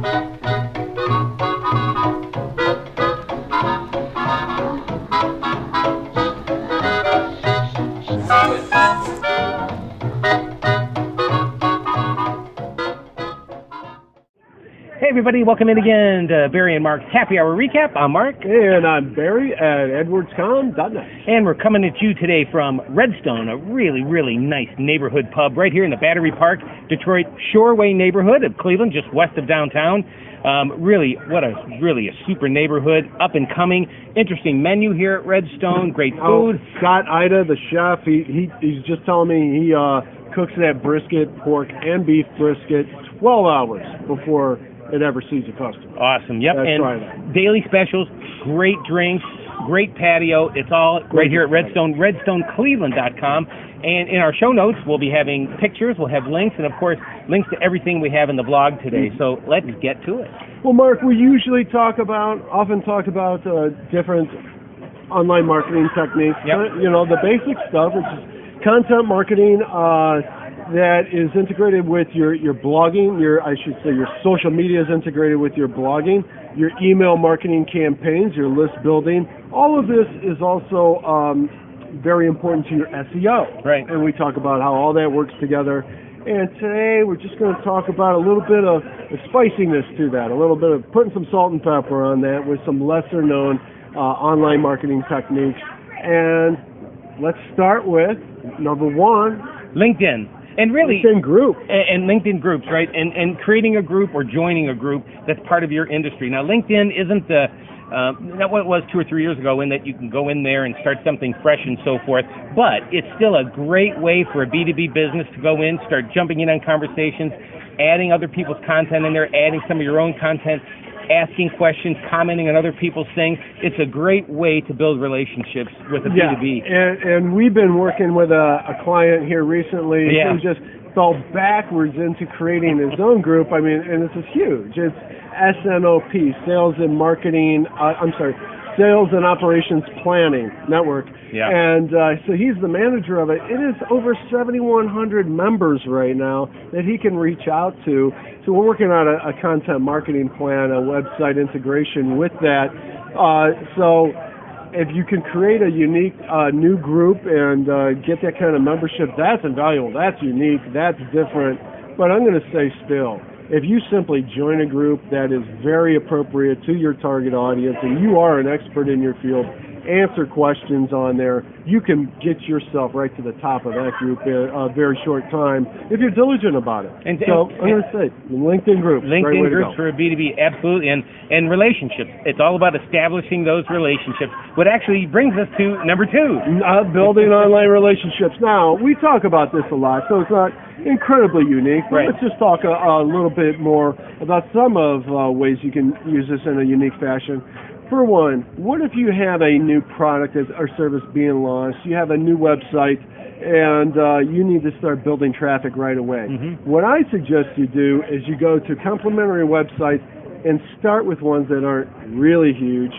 Hey everybody, welcome in again to Barry and Mark's Happy Hour Recap. I'm Mark. And I'm Barry at edwardscom.net. And we're coming at you today from Redstone, a really, really nice neighborhood pub right here in the Battery Park, Detroit Shoreway neighborhood of Cleveland, just west of downtown. Really a super neighborhood, up and coming. Interesting menu here at Redstone, great food. Scott Ida, the chef, he's just telling me he cooks that brisket, pork and beef brisket 12 hours before it ever sees a customer. Awesome, yep. That's and right. Daily specials, great drinks, great patio. It's all right here at Redstone, RedstoneCleveland.com. And in our show notes, we'll be having pictures, we'll have links, and of course, links to everything we have in the blog today. So let's get to it. Well, Mark, we usually often talk about different online marketing techniques. Yep. You know, the basic stuff, which is content marketing that is integrated with your blogging, your social media is integrated with your blogging, your email marketing campaigns, your list building. All of this is also very important to your SEO. Right. And we talk about how all that works together. And today we're just going to talk about a little bit of the spiciness to that, a little bit of putting some salt and pepper on that with some lesser known online marketing techniques. And let's start with number one. LinkedIn. And really, LinkedIn group. And LinkedIn groups, right? And creating a group or joining a group that's part of your industry. Now, LinkedIn isn't not what it was 2 or 3 years ago, in that you can go in there and start something fresh and so forth. But it's still a great way for a B2B business to go in, start jumping in on conversations, adding other people's content in there, adding some of your own content, asking questions, commenting on other people's things. It's a great way to build relationships with a B2B. And we've been working with a client here recently who just fell backwards into creating his own group. I mean, and this is huge. It's SNOP, Sales and Operations Planning Network. Yeah. And so he's the manager of it. It is over 7,100 members right now that he can reach out to. So we're working on a content marketing plan, a website integration with that. So if you can create a unique new group and get that kind of membership, that's invaluable. That's unique. That's different. But I'm going to say still, if you simply join a group that is very appropriate to your target audience and you are an expert in your field, answer questions on there, you can get yourself right to the top of that group in a very short time if you're diligent about it. I'm going to say LinkedIn groups. LinkedIn groups for a B2B, absolutely. And relationships. It's all about establishing those relationships. What actually brings us to number two. Building online relationships. Now, we talk about this a lot, so it's not incredibly unique. But Let's just talk a little bit more about some of ways you can use this in a unique fashion. For one, what if you have a new product or service being launched, you have a new website, and you need to start building traffic right away? Mm-hmm. What I suggest you do is you go to complementary websites and start with ones that aren't really huge,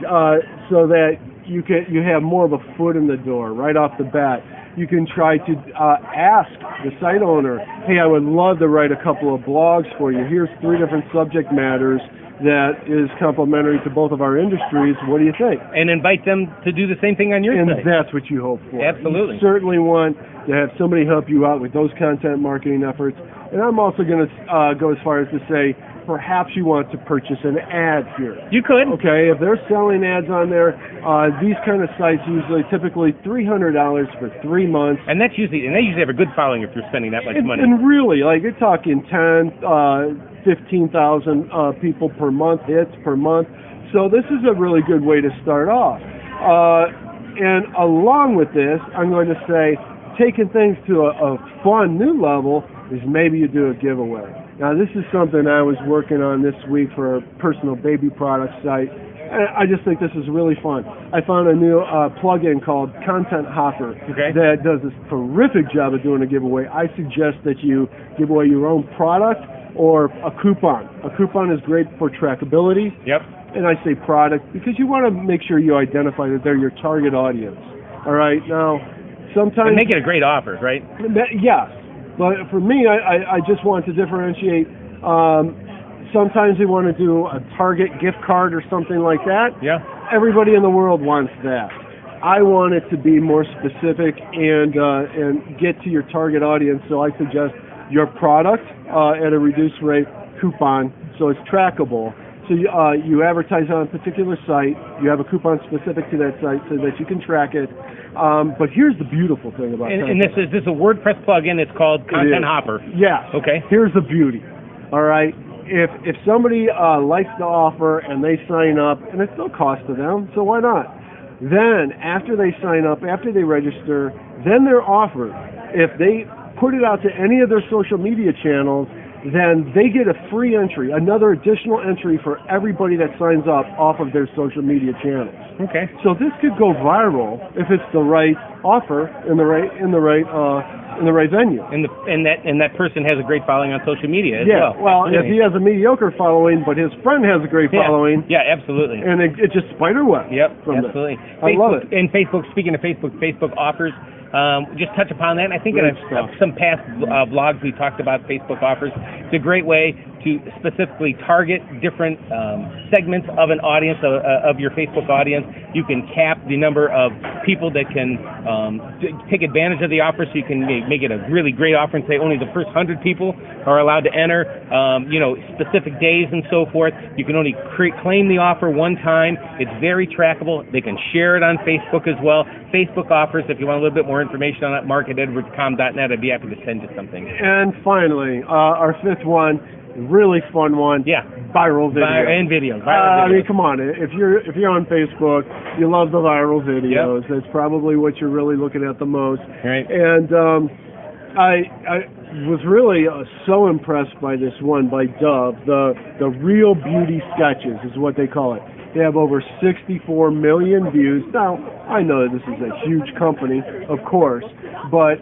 so that you have more of a foot in the door right off the bat. You can try to ask the site owner, hey, I would love to write a couple of blogs for you. Here's 3 different subject matters that is complementary to both of our industries. What do you think? And invite them to do the same thing on your site. And that's what you hope for. Absolutely. You certainly want to have somebody help you out with those content marketing efforts. And I'm also going to go as far as to say, perhaps you want to purchase an ad here. You could. Okay, if they're selling ads on there, these kind of sites typically $300 for 3 months. And they usually have a good following if you're spending that much money. And really, you're talking 15,000 people per month, hits per month. So this is a really good way to start off. And along with this, I'm going to say, taking things to a fun new level is maybe you do a giveaway. Now, this is something I was working on this week for a personal baby product site. And I just think this is really fun. I found a new plugin called Content Hopper that does this terrific job of doing a giveaway. I suggest that you give away your own product or a coupon. A coupon is great for trackability. Yep. And I say product because you want to make sure you identify that they're your target audience. All right? Now, sometimes... And make it a great offer, right? Yes. But for me, I just want to differentiate. sometimes they want to do a Target gift card or something like that. Yeah. Everybody in the world wants that. I want it to be more specific and get to your target audience. So I suggest your product at a reduced rate coupon, so it's trackable. So you advertise on a particular site, you have a coupon specific to that site so that you can track it. But here's the beautiful thing about and this is a WordPress plugin. It's called Content Hopper. Yes. Okay. Here's the beauty. All right. If somebody likes the offer and they sign up, and it's no cost to them, so why not? Then after they sign up, after they register, then they're offered. If they put it out to any of their social media channels, then they get a free entry, another additional entry for everybody that signs up off of their social media channels. Okay. So this could go viral if it's the right offer in the right venue. And that person has a great following on social media as well. well. Well, if he has a mediocre following, but his friend has a great following. Yeah, absolutely. And it just spiderweb. Yep, from absolutely. I love it. And Facebook, speaking of Facebook offers, just touch upon that. I think in some past vlogs we talked about Facebook offers. It's a great way to specifically target different segments of an audience, of your Facebook audience. You can cap the number of people that can take advantage of the offer, so you can make it a really great offer and say only the first 100 people are allowed to enter, specific days and so forth. You can only claim the offer one time. It's very trackable. They can share it on Facebook as well. Facebook offers, if you want a little bit more information on that, mark@edwardscom.net. I'd be happy to send you something. And finally, our fifth one, really fun one. Yeah. Viral video. And video. I mean, come on. If you're on Facebook, you love the viral videos. Yep. That's probably what you're really looking at the most. Right. And I was really so impressed by this one by Dove. The Real Beauty Sketches is what they call it. They have over 64 million views. Now, I know this is a huge company, of course, but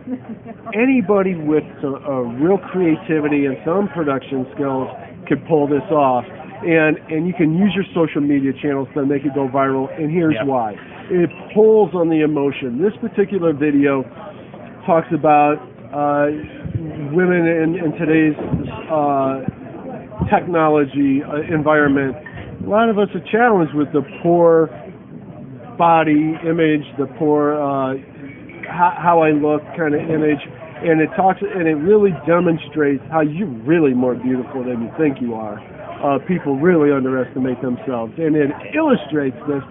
anybody with real creativity and some production skills could pull this off. And you can use your social media channels to make it go viral, and here's why. It pulls on the emotion. This particular video talks about women in today's technology environment. A lot of us are challenged with the poor body image, the poor how I look kind of image, and it really demonstrates how you're really more beautiful than you think you are. People really underestimate themselves, and it illustrates this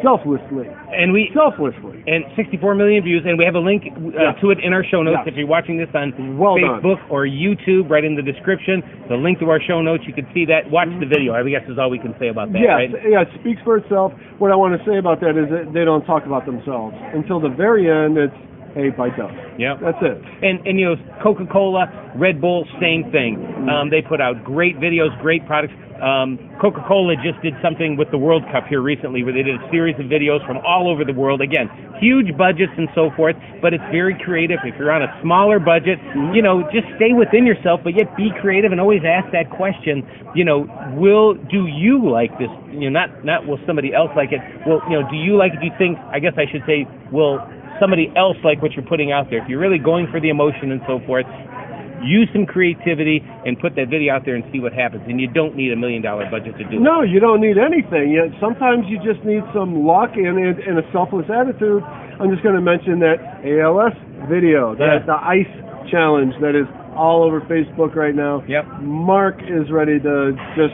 selflessly. And 64 million views, and we have a link to it in our show notes. If you're watching this on Facebook or YouTube, right in the description, the link to our show notes, you can see that. Watch the video. I guess is all we can say about that, right? Yeah, it speaks for itself. What I want to say about that is that they don't talk about themselves. Until the very end, it's, hey, by Dove. Yeah. That's it. And Coca-Cola, Red Bull, same thing. They put out great videos, great products. Coca-Cola just did something with the World Cup here recently where they did a series of videos from all over the world. Again, huge budgets and so forth, but it's very creative. If you're on a smaller budget, just stay within yourself, but yet be creative and always ask that question, do you like this? Not will somebody else like it? Well, do you like it? Do you think, I guess I should say, will somebody else like what you're putting out there? If you're really going for the emotion and so forth, use some creativity and put that video out there and see what happens. And you don't need $1 million budget to do it. No, you don't need anything. Sometimes you just need some luck and a selfless attitude. I'm just going to mention that ALS video, the ice challenge that is all over Facebook right now. Yep. Mark is ready to just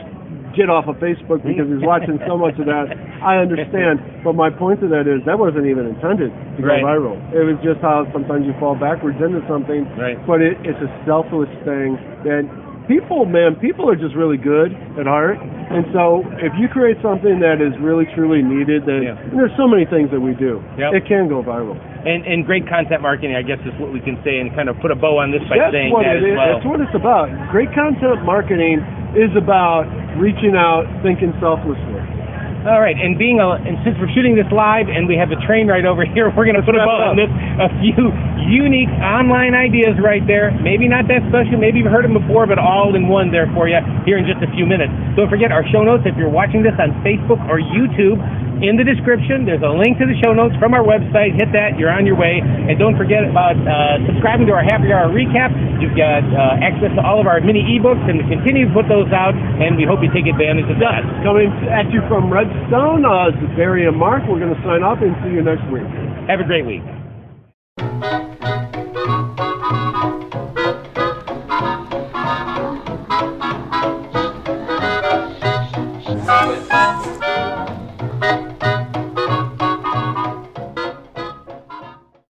get off of Facebook because he's watching so much of that. I understand, but my point to that is that wasn't even intended to go viral. It was just how sometimes you fall backwards into something, but it's a selfless thing that people are just really good at heart, and so if you create something that is really truly needed, and there's so many things that we do, it can go viral. And great content marketing, I guess, is what we can say, and kind of put a bow on this by saying that as well. That's what it's about. Great content marketing is about reaching out, thinking selflessly. All right, and since we're shooting this live and we have a train right over here, we're going to put a bow on this. A few unique online ideas right there. Maybe not that special, maybe you've heard them before, but all in one there for you here in just a few minutes. Don't forget our show notes. If you're watching this on Facebook or YouTube, in the description. There's a link to the show notes from our website. Hit that. You're on your way. And don't forget about subscribing to our Happy Hour recap. You've got access to all of our mini ebooks, and we continue to put those out, and we hope you take advantage of that. Coming at you from Redstone, this is Barry and Mark. We're going to sign off and see you next week. Have a great week. With